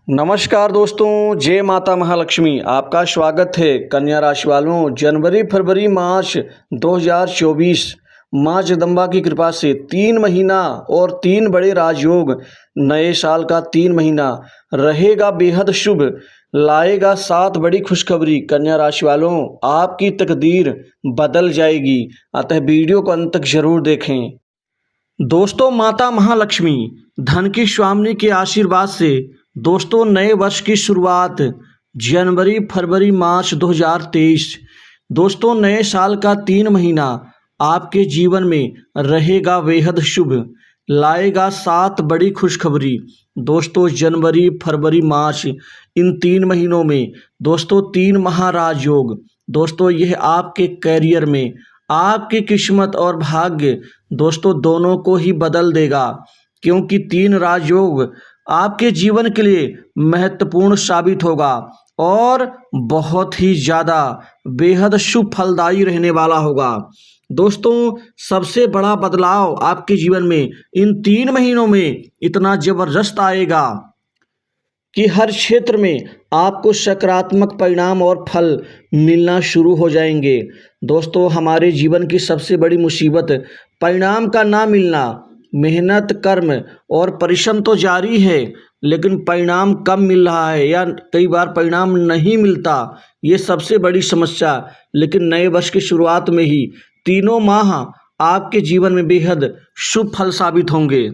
नमस्कार दोस्तों, जय माता महालक्ष्मी। आपका स्वागत है। कन्या राशि वालों, जनवरी फरवरी मार्च 2024 माँ जगदम्बा की कृपा से 3 महीना और 3 बड़े राजयोग, नए साल का 3 महीना रहेगा बेहद शुभ, लाएगा 7 बड़ी खुशखबरी। कन्या राशि वालों, आपकी तकदीर बदल जाएगी, अतः वीडियो को अंत तक जरूर देखें। दोस्तों, माता महालक्ष्मी धन की स्वामिनी के आशीर्वाद से दोस्तों नए वर्ष की शुरुआत जनवरी फरवरी मार्च 2023 दोस्तों नए साल का 3 महीना आपके जीवन में रहेगा बेहद शुभ, लाएगा 7 बड़ी खुशखबरी। दोस्तों जनवरी फरवरी मार्च इन 3 महीनों में दोस्तों 3 महाराज योग, दोस्तों यह आपके कैरियर में आपकी किस्मत और भाग्य दोस्तों दोनों को ही बदल देगा, क्योंकि 3 राजयोग आपके जीवन के लिए महत्वपूर्ण साबित होगा और बहुत ही ज़्यादा बेहद शुभ फलदायी रहने वाला होगा। दोस्तों सबसे बड़ा बदलाव आपके जीवन में इन 3 महीनों में इतना ज़बरदस्त आएगा कि हर क्षेत्र में आपको सकारात्मक परिणाम और फल मिलना शुरू हो जाएंगे। दोस्तों हमारे जीवन की सबसे बड़ी मुसीबत परिणाम का ना मिलना। मेहनत, कर्म और परिश्रम तो जारी है, लेकिन परिणाम कम मिल रहा है या कई बार परिणाम नहीं मिलता, ये सबसे बड़ी समस्या। लेकिन नए वर्ष की शुरुआत में ही तीनों माह आपके जीवन में बेहद शुभ फल साबित होंगे।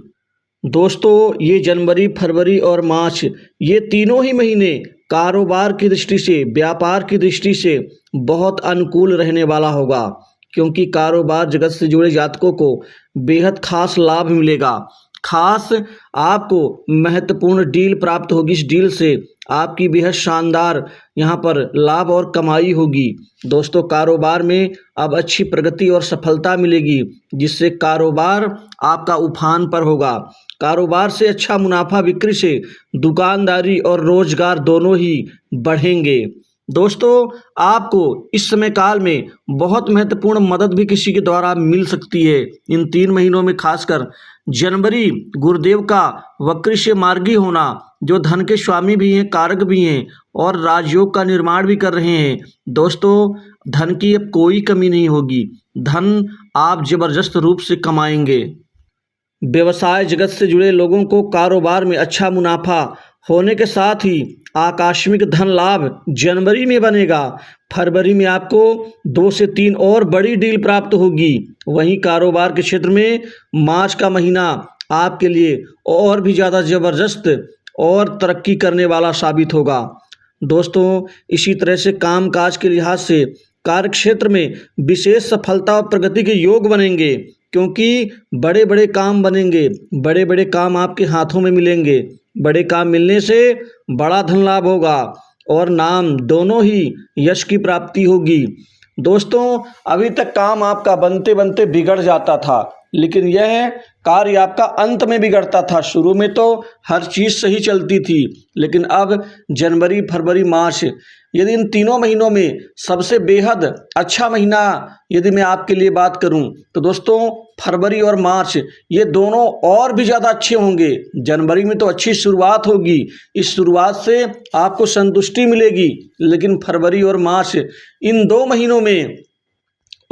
दोस्तों ये जनवरी फरवरी और मार्च ये तीनों ही महीने कारोबार की दृष्टि से, व्यापार की दृष्टि से बहुत अनुकूल रहने वाला होगा, क्योंकि कारोबार जगत से जुड़े जातकों को बेहद खास लाभ मिलेगा। खास आपको महत्वपूर्ण डील प्राप्त होगी। इस डील से आपकी बेहद शानदार यहाँ पर लाभ और कमाई होगी। दोस्तों कारोबार में अब अच्छी प्रगति और सफलता मिलेगी, जिससे कारोबार आपका उफान पर होगा। कारोबार से अच्छा मुनाफा, बिक्री से दुकानदारी और रोजगार दोनों ही बढ़ेंगे। दोस्तों आपको इस समय काल में बहुत महत्वपूर्ण मदद भी किसी के द्वारा मिल सकती है। इन 3 महीनों में खासकर जनवरी गुरुदेव का वक्र मार्गी होना, जो धन के स्वामी भी हैं, कारक भी हैं और राजयोग का निर्माण भी कर रहे हैं। दोस्तों धन की अब कोई कमी नहीं होगी, धन आप जबरदस्त रूप से कमाएंगे। व्यवसाय जगत से जुड़े लोगों को कारोबार में अच्छा मुनाफा होने के साथ ही आकस्मिक धन लाभ जनवरी में बनेगा। फरवरी में आपको 2 से 3 और बड़ी डील प्राप्त होगी। वहीं कारोबार के क्षेत्र में मार्च का महीना आपके लिए और भी ज़्यादा ज़बरदस्त और तरक्की करने वाला साबित होगा। दोस्तों इसी तरह से कामकाज के लिहाज से कार्य क्षेत्र में विशेष सफलता और प्रगति के योग बनेंगे, क्योंकि बड़े बड़े काम बनेंगे, बड़े बड़े काम आपके हाथों में मिलेंगे। बड़े काम मिलने से बड़ा धन लाभ होगा और नाम दोनों ही यश की प्राप्ति होगी। दोस्तों अभी तक काम आपका बनते बनते बिगड़ जाता था, लेकिन यह कार्य आपका अंत में बिगड़ता था। शुरू में तो हर चीज़ सही चलती थी, लेकिन अब जनवरी फरवरी मार्च यदि इन तीनों महीनों में सबसे बेहद अच्छा महीना यदि मैं आपके लिए बात करूं, तो दोस्तों फरवरी और मार्च ये दोनों और भी ज़्यादा अच्छे होंगे। जनवरी में तो अच्छी शुरुआत होगी, इस शुरुआत से आपको संतुष्टि मिलेगी, लेकिन फरवरी और मार्च इन 2 महीनों में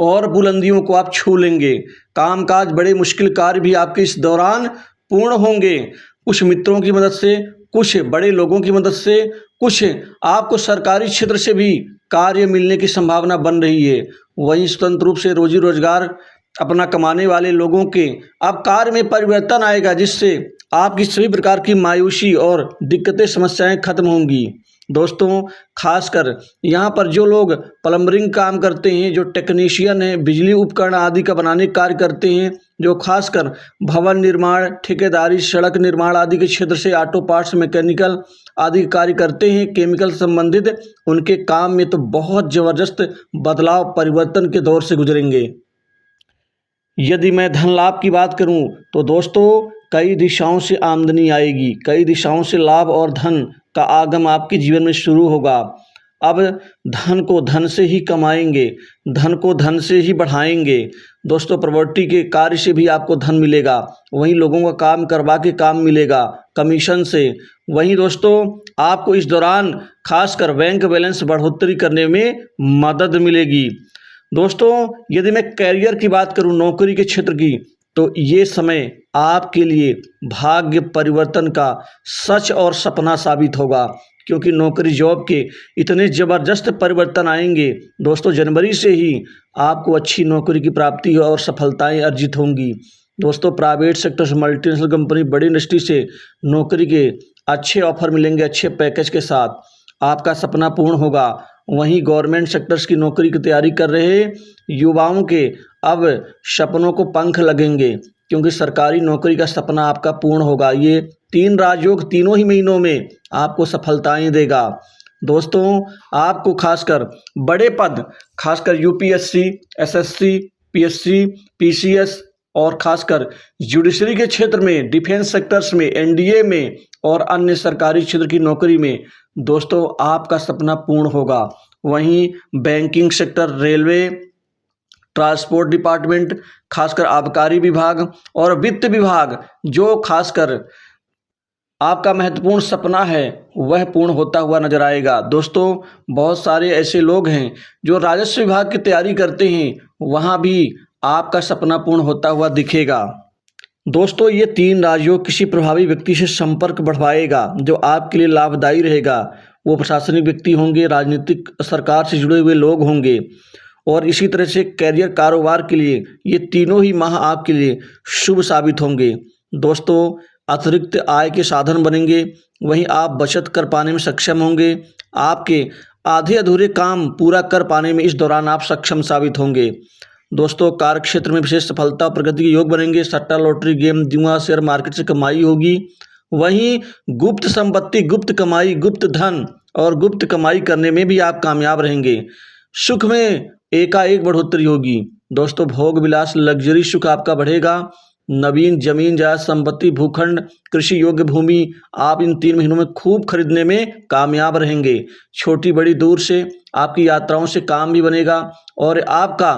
और बुलंदियों को आप छू लेंगे। कामकाज, बड़े मुश्किल कार्य भी आपके इस दौरान पूर्ण होंगे। कुछ मित्रों की मदद से, कुछ बड़े लोगों की मदद से, कुछ आपको सरकारी क्षेत्र से भी कार्य मिलने की संभावना बन रही है। वहीं स्वतंत्र रूप से रोजी रोजगार अपना कमाने वाले लोगों के अब कार्य में परिवर्तन आएगा, जिससे आपकी सभी प्रकार की मायूसी और दिक्कतें, समस्याएं खत्म होंगी। दोस्तों खासकर यहाँ पर जो लोग प्लम्बरिंग काम करते हैं, जो टेक्नीशियन हैं, बिजली उपकरण आदि का बनाने का कार्य करते हैं, जो खासकर भवन निर्माण, ठेकेदारी, सड़क निर्माण आदि के क्षेत्र से ऑटो पार्ट्स, मैकेनिकल आदि कार्य करते हैं, केमिकल संबंधित, उनके काम में तो बहुत ज़बरदस्त बदलाव, परिवर्तन के दौर से गुजरेंगे। यदि मैं धन लाभ की बात करूं, तो दोस्तों कई दिशाओं से आमदनी आएगी, कई दिशाओं से लाभ और धन का आगम आपके जीवन में शुरू होगा। अब धन को धन से ही कमाएंगे, धन को धन से ही बढ़ाएंगे। दोस्तों प्रॉपर्टी के कार्य से भी आपको धन मिलेगा, वहीं लोगों का काम करवा के काम मिलेगा कमीशन से। वहीं दोस्तों आपको इस दौरान खासकर बैंक बैलेंस बढ़ोतरी करने में मदद मिलेगी। दोस्तों यदि मैं कैरियर की बात करूं, नौकरी के क्षेत्र की, तो ये समय आपके लिए भाग्य परिवर्तन का सच और सपना साबित होगा, क्योंकि नौकरी जॉब के इतने ज़बरदस्त परिवर्तन आएंगे। दोस्तों जनवरी से ही आपको अच्छी नौकरी की प्राप्ति और सफलताएं अर्जित होंगी। दोस्तों प्राइवेट सेक्टर से, मल्टीनेशनल कंपनी, बड़ी इंडस्ट्री से नौकरी के अच्छे ऑफर मिलेंगे, अच्छे पैकेज के साथ आपका सपना पूर्ण होगा। वहीं गवर्नमेंट सेक्टर्स की नौकरी की तैयारी कर रहे युवाओं के अब सपनों को पंख लगेंगे, क्योंकि सरकारी नौकरी का सपना आपका पूर्ण होगा। ये 3 राजयोग तीनों ही महीनों में आपको सफलताएं देगा। दोस्तों आपको खासकर बड़े पद, खासकर यूपीएससी, एसएससी, पीएससी, पीसीएस और खासकर जुडिशरी के क्षेत्र में, डिफेंस सेक्टर्स में, एनडीए में और अन्य सरकारी क्षेत्र की नौकरी में दोस्तों आपका सपना पूर्ण होगा। वहीं banking sector, railway, transport department, खासकर आबकारी विभाग और वित्त विभाग, जो खासकर आपका महत्वपूर्ण सपना है वह पूर्ण होता हुआ नजर आएगा। दोस्तों बहुत सारे ऐसे लोग हैं जो राजस्व विभाग की तैयारी करते हैं, वहां भी आपका सपना पूर्ण होता हुआ दिखेगा। दोस्तों ये 3 राजयोग किसी प्रभावी व्यक्ति से संपर्क बढ़वाएगा जो आपके लिए लाभदायी रहेगा। वो प्रशासनिक व्यक्ति होंगे, राजनीतिक सरकार से जुड़े हुए लोग होंगे, और इसी तरह से कैरियर, कारोबार के लिए ये तीनों ही माह आपके लिए शुभ साबित होंगे। दोस्तों अतिरिक्त आय के साधन बनेंगे, वहीं आप बचत कर पाने में सक्षम होंगे। आपके आधे अधूरे काम पूरा कर पाने में इस दौरान आप सक्षम साबित होंगे। दोस्तों कार्य क्षेत्र में विशेष सफलता और प्रगति के योग बनेंगे। सट्टा, लॉटरी, गेम, जुआ, शेयर मार्केट से कमाई होगी। वहीं गुप्त संपत्ति, गुप्त कमाई, गुप्त धन और गुप्त कमाई करने में भी आप कामयाब रहेंगे। सुख में एकाएक बढ़ोतरी होगी। दोस्तों भोग विलास, लग्जरी सुख आपका बढ़ेगा। नवीन जमीन, जायदाद, संपत्ति, भूखंड, कृषि योग्य भूमि आप इन 3 महीनों में खूब खरीदने में कामयाब रहेंगे। छोटी बड़ी दूर से आपकी यात्राओं से काम भी बनेगा और आपका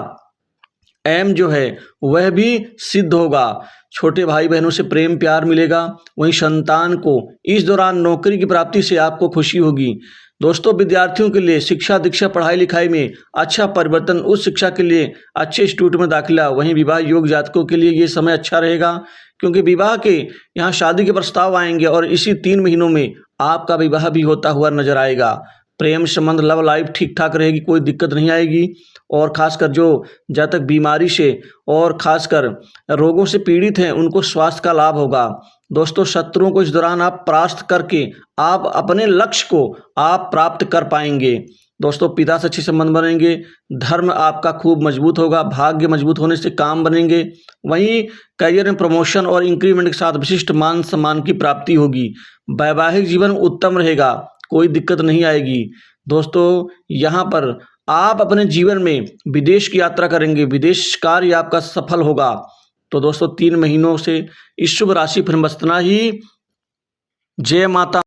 एम जो है वह भी सिद्ध होगा। छोटे भाई बहनों से प्रेम प्यार मिलेगा। वहीं संतान को इस दौरान नौकरी की प्राप्ति से आपको खुशी होगी। दोस्तों विद्यार्थियों के लिए शिक्षा दीक्षा, पढ़ाई लिखाई में अच्छा परिवर्तन, उच्च शिक्षा के लिए अच्छे इंस्टीट्यूट में दाखिला। वहीं विवाह योग जातकों के लिए ये समय अच्छा रहेगा, क्योंकि विवाह के यहाँ शादी के प्रस्ताव आएंगे और इसी 3 महीनों में आपका विवाह भी होता हुआ नजर आएगा। प्रेम संबंध, लव लाइफ ठीक ठाक रहेगी, कोई दिक्कत नहीं आएगी। और खासकर जो जातक बीमारी से और खासकर रोगों से पीड़ित हैं उनको स्वास्थ्य का लाभ होगा। दोस्तों शत्रुओं को इस दौरान आप परास्त करके आप अपने लक्ष्य को आप प्राप्त कर पाएंगे। दोस्तों पिता से अच्छे संबंध बनेंगे। धर्म आपका खूब मजबूत होगा। भाग्य मजबूत होने से काम बनेंगे। वहीं करियर में प्रमोशन और इंक्रीमेंट के साथ विशिष्ट मान सम्मान की प्राप्ति होगी। वैवाहिक जीवन उत्तम रहेगा, कोई दिक्कत नहीं आएगी। दोस्तों यहाँ पर आप अपने जीवन में विदेश की यात्रा करेंगे, विदेश कार्य आपका सफल होगा। तो दोस्तों 3 महीनों से इस शुभ राशि पर बसना ही। जय माता।